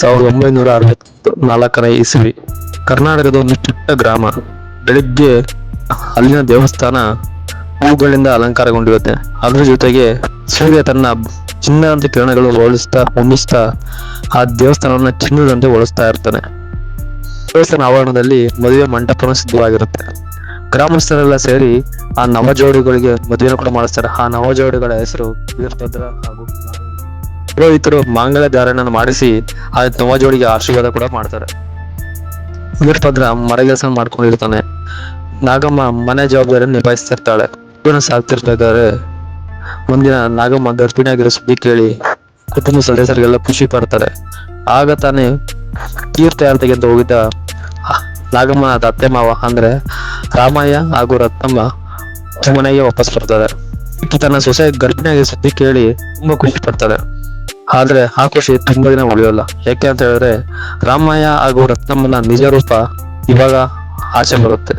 1964ನೇ ಇಸವಿ. ಕರ್ನಾಟಕದ ಒಂದು ಪುಟ್ಟ ಗ್ರಾಮ. ಬೆಳಿಗ್ಗೆ ಅಲ್ಲಿನ ದೇವಸ್ಥಾನ ಹೂಗಳಿಂದ ಅಲಂಕಾರಗೊಂಡಿರುತ್ತೆ. ಅದ್ರ ಜೊತೆಗೆ ಸೂರ್ಯ ತನ್ನ ಚಿನ್ನದಂತೆ ಕಿರಣಗಳು ಹೊಮ್ಮಿಸ್ತಾ ಆ ದೇವಸ್ಥಾನವನ್ನ ಚಿನ್ನದಂತೆ ಹೊಳಿಸ್ತಾ ಇರ್ತಾನೆ. ದೇವಸ್ಥಾನ ಆವರಣದಲ್ಲಿ ಮದುವೆ ಮಂಟಪನ ಸಿದ್ಧವಾಗಿರುತ್ತೆ. ಗ್ರಾಮಸ್ಥರೆಲ್ಲ ಸೇರಿ ಆ ನವಜೋಡಿಗಳಿಗೆ ಮದುವೆನ ಕೂಡ ಮಾಡಿಸ್ತಾರೆ. ಆ ನವಜೋಡಿಗಳ ಹೆಸರು ವೀರಭದ್ರ ಹಾಗೂ ಪುರೋಹಿತರು ಮಾಂಗಲ್ಯ ಧಾರಣೆಯನ್ನು ಮಾಡಿಸಿ ಆ ನವಜೋಡಿಗೆ ಆಶೀರ್ವಾದ ಕೂಡ ಮಾಡ್ತಾರೆ. ವೀರಭದ್ರ ಮರಗೆಲಸ ಮಾಡ್ಕೊಂಡಿರ್ತಾನೆ. ನಾಗಮ್ಮ ಮನೆ ಜವಾಬ್ದಾರಿಯನ್ನು ನಿಭಾಯಿಸ್ತಿರ್ತಾಳೆ. ಜೀವನ ಸಾಗ್ತಿರ್ಬೇಕಾದ್ರೆ ಒಂದಿನ ನಾಗಮ್ಮ ಗರ್ಭಿಣಿಯಾಗಿರೋ ಸುದ್ದಿ ಕೇಳಿ ಕುಟುಂಬ ಸದಸ್ಯರಿಗೆಲ್ಲ ಖುಷಿ ಪಡ್ತಾರೆ. ಆಗ ತಾನೇ ತೀರ್ಥಯಾತ್ರೆಗೆ ಅಂತ ಹೋಗಿದ್ದ ನಾಗಮ್ಮನ ಅತ್ತೆ ಮಾವ ಅಂದ್ರೆ ರಾಮಯ್ಯ ಹಾಗೂ ರತ್ನಮ್ಮ ಮನೆಗೆ ವಾಪಸ್ ಬರ್ತಾರೆ. ತನ್ನ ಸೊಸೆ ಗರ್ಭಿಣಿಯಾಗಿ ಸುದ್ದಿ ಕೇಳಿ ತುಂಬಾ ಖುಷಿ ಪಡ್ತಾರೆ. ಆದ್ರೆ ಆ ಖುಷಿ ತುಂಬಾ ದಿನ ಉಳಿಯೋಲ್ಲ. ಯಾಕೆ ಅಂತ ಹೇಳಿದ್ರೆ ರಾಮಯ್ಯ ಹಾಗೂ ರತ್ನಮ್ಮನ ನಿಜ ರೂಪ ಇವಾಗ ಆಚೆ ಬರುತ್ತೆ.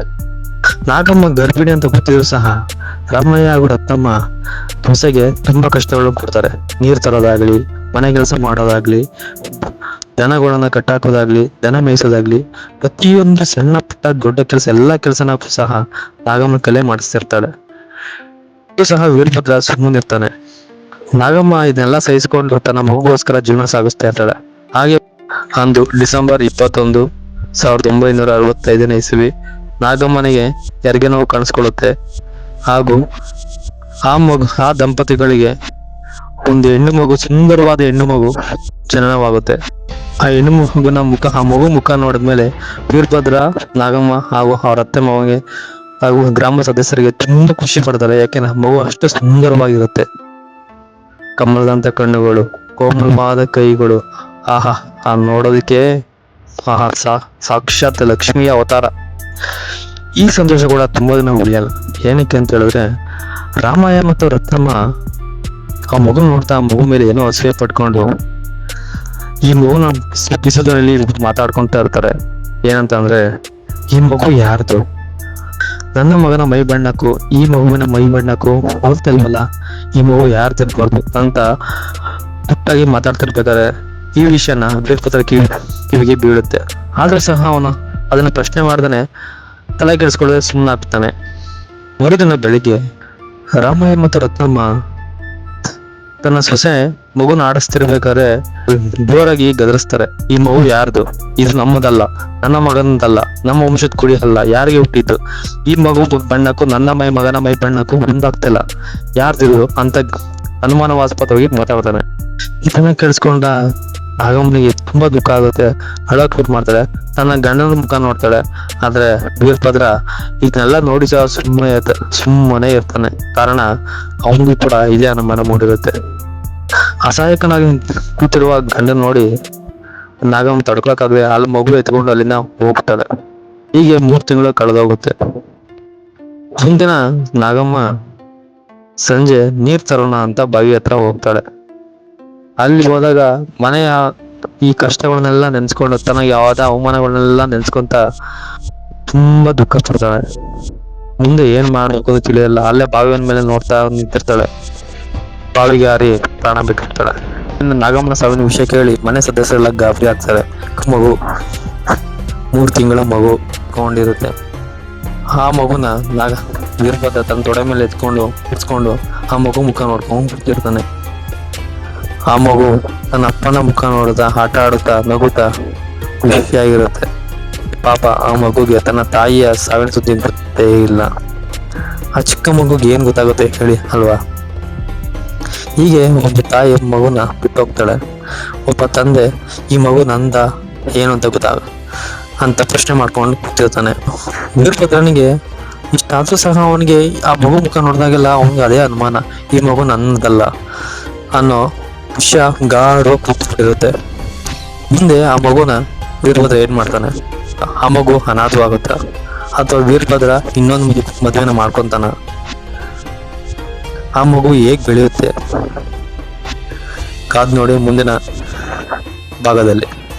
ನಾಗಮ್ಮ ಗರ್ಭಿಣಿ ಅಂತ ಗೊತ್ತಿದ್ರು ಸಹ ರಾಮಯ್ಯ ಹಾಗೂ ರತ್ನಮ್ಮ ಸೊಸೆಗೆ ತುಂಬಾ ಕಷ್ಟಗಳು ಕೊಡ್ತಾರೆ. ನೀರ್ ತರೋದಾಗ್ಲಿ, ಮನೆ ಕೆಲಸ ಮಾಡೋದಾಗ್ಲಿ, ದನಗಳನ್ನ ಕಟ್ಟಾಕೋದಾಗ್ಲಿ, ದನ ಮೇಯಿಸೋದಾಗ್ಲಿ, ಪ್ರತಿಯೊಂದು ಸಣ್ಣ ಪುಟ್ಟ ದೊಡ್ಡ ಕೆಲಸ ಎಲ್ಲಾ ಕೆಲಸನ ಸಹ ನಾಗಮ್ಮ ಕಲೆ ಮಾಡಿಸ್ತಿರ್ತಾಳೆ. ಇದು ಸಹ ವೀರಭದ್ರ ಸುಮ್ಮನಿರ್ತಾನೆ. ನಾಗಮ್ಮ ಇದನ್ನೆಲ್ಲ ಸಹಿಸಿಕೊಂಡು ತನ್ನ ಮಗುಗೋಸ್ಕರ ಜೀವನ ಸಾಗಿಸ್ತಾ ಇರ್ತಾಳೆ. ಹಾಗೆ ಅಂದು ಡಿಸೆಂಬರ್ 21, 1965ನೇ ಇಸವಿ ನಾಗಮ್ಮನಿಗೆ ಹೆರಿಗೆ ನೋವು ಕಾಣಿಸ್ಕೊಳ್ಳುತ್ತೆ. ಹಾಗೂ ಆ ದಂಪತಿಗಳಿಗೆ ಒಂದು ಹೆಣ್ಣು ಮಗು, ಸುಂದರವಾದ ಹೆಣ್ಣು ಮಗು ಜನನವಾಗುತ್ತೆ. ಆ ಹೆಣ್ಣು ಮಗುನ ಮುಖ ನೋಡಿದ್ಮೇಲೆ ವೀರಭದ್ರ, ನಾಗಮ್ಮ ಹಾಗೂ ಅವರ ಅತ್ತೆ ಮಾವನಿಗೆ ಹಾಗೂ ಗ್ರಾಮ ಸದಸ್ಯರಿಗೆ ತುಂಬಾ ಖುಷಿ ಪಡ್ತಾರೆ. ಯಾಕೆಂದ್ರೆ ಮಗು ಅಷ್ಟು ಸುಂದರವಾಗಿರುತ್ತೆ. ಕಮಲದಂತ ಕಣ್ಣುಗಳು, ಕೋಮಲವಾದ ಕೈಗಳು, ಆಹಾ ಆ ನೋಡೋದಕ್ಕೆ ಸಾಕ್ಷಾತ್ ಲಕ್ಷ್ಮಿಯ ಅವತಾರ. ಈ ಸಂತೋಷ ಕೂಡ ತುಂಬಾ ದಿನ ಉಳಿಯಲ್ಲ. ಏನಕ್ಕೆ ಅಂತ ಹೇಳಿದ್ರೆ ರಾಮಯ್ಯ ಮತ್ತು ರತ್ನಮ್ಮ ಆ ಮಗು ನೋಡ್ತಾ ಆ ಮಗು ಮೇಲೆ ಏನೋ ಅಸೂಯೆ ಪಟ್ಕೊಂಡು ಈ ಮಗುನ ಪಿಸದಲ್ಲಿ ಮಾತಾಡ್ಕೊಂತ ಇರ್ತಾರೆ. ಏನಂತ ಅಂದ್ರೆ, ಈ ಮಗು ಯಾರ್ದು? ನನ್ನ ಮಗನ ಮೈ ಬಣ್ಣಕ್ಕೂ ಈ ಮಗುವಿನ ಮೈ ಬಣ್ಣಕ್ಕೂ ಹೋಗ್ತಲ್ವಲ್ಲ, ಈ ಮಗು ಯಾರು ತಿಳ್ಬಾರ್ದು ಅಂತ ಪುಟ್ಟಾಗಿ ಮಾತಾಡ್ತಿರ್ಬೇಕಾದ್ರೆ ಈ ವಿಷಯನ ವೀರಭದ್ರ ಕಿವಿಗೆ ಬೀಳುತ್ತೆ. ಆದ್ರೆ ಸಹ ಅವನು ಅದನ್ನ ಪ್ರಶ್ನೆ ಮಾಡ್ದಾನೆ ತಲೆ ಕೆಡಿಸ್ಕೊಳ್ಳದೆ ಸುಮ್ಮನಾಗ್ತಾನೆ. ಮರುದಿನ ಬೆಳಿಗ್ಗೆ ರಾಮಯ್ಯ ಮತ್ತು ರತ್ನಮ್ಮ ತನ್ನ ಸೊಸೆ ಮಗುನ ಆಡಿಸ್ತಿರ್ಬೇಕಾದ್ರೆ ಜೋರಾಗಿ ಗದರಿಸ್ತಾರೆ. ಈ ಮಗು ಯಾರ್ದು? ಇದು ನಮ್ಮದಲ್ಲ, ನನ್ನ ಮಗನದಲ್ಲ, ನಮ್ಮ ವಂಶದ ಕುಡಿ ಅಲ್ಲ, ಯಾರಿಗೆ ಹುಟ್ಟಿದ್ದು? ಈ ಮಗು ಬಣ್ಣಕ್ಕೂ ನನ್ನ ಮಗನ ಮೈ ಬಣ್ಣಕ್ಕೂ ಒಂದಾಗ್ತಿಲ್ಲ, ಯಾರ್ದಿದು ಅಂತ ಅನುಮಾನವಾಸ್ಪದವಾಗಿ ಮಾತಾಡ್ತಾನೆ. ಇದನ್ನ ಕೇಳಿಸ್ಕೊಂಡ ನಾಗಮ್ಮನಿಗೆ ತುಂಬಾ ದುಃಖ ಆಗುತ್ತೆ. ಅಳಕ್ ಶುರು ಮಾಡ್ತಾಳೆ. ತನ್ನ ಗಂಡನ ಮುಖ ನೋಡ್ತಾಳೆ. ಆದ್ರೆ ವೀರಭದ್ರ ಇದನ್ನೆಲ್ಲ ನೋಡಿ ಸಹ ಸುಮ್ಮನೆ ಇರ್ತಾನೆ. ಕಾರಣ ಅವನಿಗೂ ಕೂಡ ಇದೇ ಅನುಮಾನ ಮೂಡಿರುತ್ತೆ. ಅಸಹಾಯಕನಾಗಿ ಕೂತಿರುವ ಗಂಡನ ನೋಡಿ ನಾಗಮ್ಮ ತಡ್ಕೊಳಕ್ಕಾಗದೆ ಅಲ್ಲಿ ಮಗು ಎತ್ಕೊಂಡು ಅಲ್ಲಿಂದ ಹೋಗ್ತಾಳೆ. ಹೀಗೆ 3 ತಿಂಗಳು ಕಳೆದೋಗುತ್ತೆ. ಒಂದಿನ ನಾಗಮ್ಮ ಸಂಜೆ ನೀರ್ ತರೋಣ ಅಂತ ಬಾವಿ ಹತ್ರ ಹೋಗ್ತಾಳೆ. ಅಲ್ಲಿ ಹೋದಾಗ ಮನೆಯ ಈ ಕಷ್ಟಗಳನ್ನೆಲ್ಲ ನೆನ್ಸ್ಕೊಂಡು ತನಗೆ ಯಾವ್ದ ಅವಮಾನಗಳನ್ನೆಲ್ಲ ನೆನ್ಸ್ಕೊಂತ ತುಂಬಾ ದುಃಖ ಪಡ್ತಾಳೆ. ಮುಂದೆ ಏನ್ ಮಾಡ್ಬೇಕು ತಿಳಿಯಲ್ಲ. ಅಲ್ಲೇ ಬಾವಿಯ ಮೇಲೆ ನೋಡ್ತಾ ನಿಂತಿರ್ತಾಳೆ. ಬಾವಿಗೆ ಹಾರಿ ಪ್ರಾಣ ಬಿಟ್ಟಿರ್ತಾಳೆ. ಇನ್ನು ನಾಗಮ್ಮನ ಸಾವಿನ ವಿಷಯ ಕೇಳಿ ಮನೆ ಸದಸ್ಯರೆಲ್ಲ ಗಾಬರಿ ಆಗ್ತಾರೆ. ಮಗು 3 ತಿಂಗಳ ಮಗು ಕೊಂಡಿರುತ್ತೆ. ಆ ಮಗುನ ವೀರಭದ್ರ ತನ್ನ ತೊಡೆ ಮೇಲೆ ಎತ್ಕೊಂಡು ಆ ಮಗು ಮುಖ ನೋಡ್ಕೊಂಡು ಬಿಟ್ಟಿರ್ತಾನೆ. ಆ ಮಗು ತನ್ನ ಅಪ್ಪನ ಮುಖ ನೋಡುತ್ತಾ ಆಟ ಆಡುತ್ತಾ ನಗುತ್ತಾ ಖುಷಿಯಾಗಿರುತ್ತೆ. ಪಾಪ ಆ ಮಗುಗೆ ತನ್ನ ತಾಯಿಯ ಸಾವಿನ ಸುದ್ದಿ ಗೊತ್ತೇ ಇಲ್ಲ. ಆ ಚಿಕ್ಕ ಮಗುಗೆ ಏನ್ ಗೊತ್ತಾಗುತ್ತೆ ಹೇಳಿ ಅಲ್ವಾ? ಹೀಗೆ ಒಬ್ಬ ತಾಯಿ ಮಗುನ ಬಿಟ್ಟೋಗ್ತಾಳೆ. ಒಬ್ಬ ತಂದೆ ಈ ಮಗು ನಂದ ಏನು ಅಂತ ಪ್ರಶ್ನೆ ಮಾಡ್ಕೊಂಡು ಕೂತಿರ್ತಾನೆ. ವೀರಭದ್ರನಿಗೆ ಇಷ್ಟಾದ್ರೂ ಸಹ ಅವನಿಗೆ ಆ ಮಗು ಮುಖ ನೋಡಿದಾಗೆಲ್ಲ ಅವನಿಗೆ ಅದೇ ಅನುಮಾನ, ಈ ಮಗು ನನ್ನದಲ್ಲ ಅನ್ನೋ ವಿಷಯ ಗಾಢವಾಗಿ ಕೂತ್ಬಿಟ್ಟಿರುತ್ತೆ. ಮುಂದೆ ಆ ಮಗುನ ವೀರಭದ್ರ ಏನ್ ಮಾಡ್ತಾನೆ? ಆ ಮಗು ಅನಾಥವಾಗುತ್ತ ಅಥವಾ ವೀರಭದ್ರ ಇನ್ನೊಂದು ಮದುವೆನ ಮಾಡ್ಕೊಂತಾನ? ಆ ಮಗು ಹೇಗ್ ಬೆಳೆಯುತ್ತೆ? ಕಾದ್ ನೋಡಿ ಮುಂದಿನ ಭಾಗದಲ್ಲಿ.